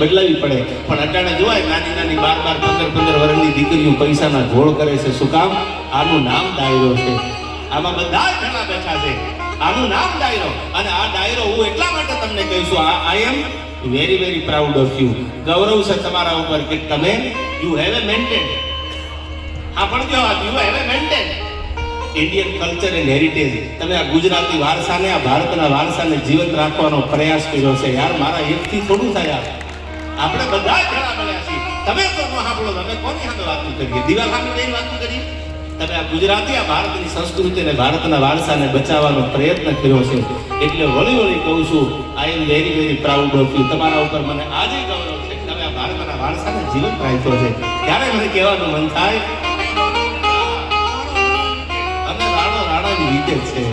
બદલાવી પડે. પણ અટાણે જોવાય નાની નાની 12-15 વર્ષની દીકરીઓ પૈસાના ઘોળ કરે છે. શું કામ? આનું નામ ડાયરો છે. આમાં બધા ઘણા બેઠા છે. આનું નામ ડાયરો. અને આ ડાયરો હું એટલા માટે તમને કહીશું, I am very very proud of you. ગૌરવ છે તમારા ઉપર કે તમે યુ હેવ એ મેન્ટેન. આ પણ જો you have a maintain Indian culture and heritage. તમે આ ગુજરાતી વારસાને, આ ભારતના વારસાને જીવંત રાખવાનો પ્રયાસ કર્યો છે. યાર મારા એકથી થોડું થાય. આપણે બધા ઘણા મળ્યા છીએ. તમે તો ન સાંભળો, તમે કોની સામે વાતો કરીએ? દિવાલ સામે કઈ વાતો કરીએ? તમે આ ગુજરાતી, આ ભારતની સંસ્કૃતિ અને ભારતના વારસાને બચાવવાનો પ્રયત્ન કર્યો છે. એટલે વળી વળી કહું છું, I am very very proud of you. તમારા ઉપર મને આજે ગૌરવ છે. તમે આ ભારતના વારસાને જીવંત રાખ્યો છે. ત્યારે મને કહેવાનું મન થાય, અમે રાણાની રીતે છે.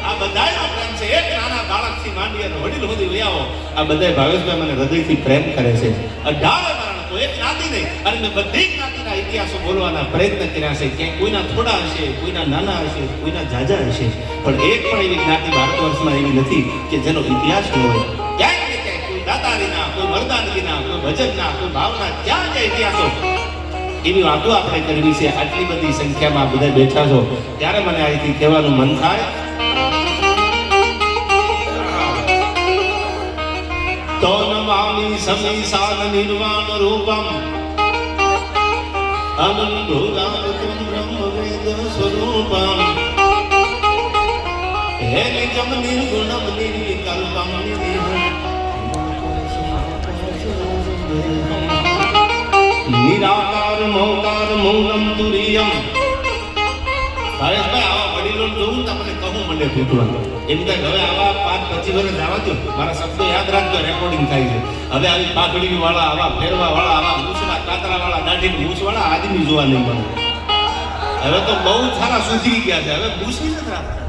આ બધાનો પ્રેમ છે. એક નાના બાળકથી માંડી અને વડીલ સુધી લઈ આવો, આ બધા ભાવેશભાઈ મને હૃદયથી પ્રેમ કરે છે. 18 એક જ્ઞાતિ નહીં, અને મેં બધી જ્ઞાતિના ઇતિહાસો બોલવાના પ્રયત્ન કર્યા છે. ક્યાંક કોઈના થોડા હશે, કોઈના નાના હશે, કોઈના જાજા હશે, પણ એક પણ એવી જ્ઞાતિ ભારત વર્ષમાં એવી નથી કે જેનો ઇતિહાસ ન હોય. ક્યાંક ને ક્યાંક કોઈ દાતારીના, કોઈ મરદાનગીના, કોઈ ભજનના, કોઈ ભાવના, ક્યાં જે ઇતિહાસો, એવી વાતો આપણે કરવી છે. આટલી બધી સંખ્યામાં બધા બેઠા છો ત્યારે મને અહીંથી કહેવાનું મન થાય, તો નમામિ સમીસાન નિર્વાણ રૂપમ અનંતોદારકં બ્રહ્મવેદ સ્વરૂપમ હે નિજમ નિર્ગુણમ નિર્વિકલ્પમ નિરાકાર મૌકાર મૌનમ તુરિયમ. ભાવેશભાઈ આવા વડીલો જોઉં તમને કહું મને ફૂટવાનું એમ કે હવે આવા 5-25 વર્ષ જવા દો. મારા શબ્દો યાદ રાખજો, રેકોર્ડિંગ થાય છે. હવે આવી પાઘડી વાળા, આવા ફેરવા વાળા, આવા મૂછના કાતરા વાળા, દાઢી મૂછ વાળા આદમી જોવા નહીં મળે. હવે તો બહુ સારા સુધરી ગયા છે. હવે મૂછ નથી રાખતા.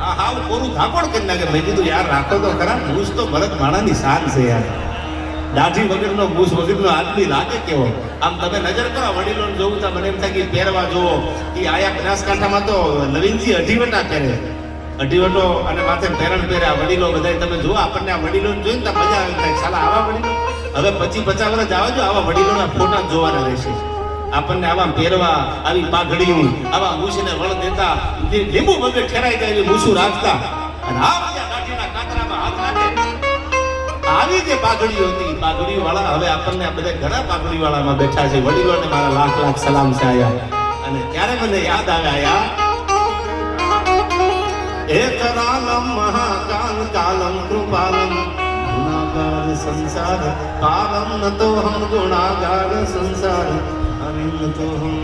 આ હાવ કોરું ધાકોડ કરી નાખે. મેં કીધું યાર રાખો તો ખરા. મૂછ તો ભરત માણાની શાન છે યાર. દાઢી વગરનો, મૂછ વગરનો આદમી લાગે કેવો. આમ તમે નજર કરો વડીલોને જોવું તો મને એમ થાય કે પહેરવા જોવો. એ આયા બનાસકાંઠામાં તો નવીનજી અઢીવટા પહેરે, અઢીવટો અને માથે પેરણ પહેર્યા વડીલો બધા. તમે જુઓ આપણને આ વડીલોને જોઈને તો મજા આવી થાય. સાલા આવા વડીલો હવે 25-50 વર્ષ જવા જો, આવા વડીલોના ફોટા જોવાના રહેશે. આપણને આવા પહેરવા, આવી પાઘડીયું, આવા મૂછને વળ દેતા, લીંબુ વગર ઠેરાઈ જાય એવી મૂછું રાખતા, અને આ બધા દાઢીના કાતરામાં હાથ નાખે. આવી જે પાઘડીઓ હતી, પાઘડી વાળા હવે આપણને આ બધા ઘણા પાઘડી વાળામાં બેઠા છે. વડીલોને મારા લાખ લાખ સલામ છે આયા. અને ત્યારે મને યાદ આવ્યા, એકરાલમ મહાકાલ કાલમ કૃપાલમ ગુણાગાર સંસાર પારમ નતો હમ ગુણાગાર સંસાર હરિ નતો હમ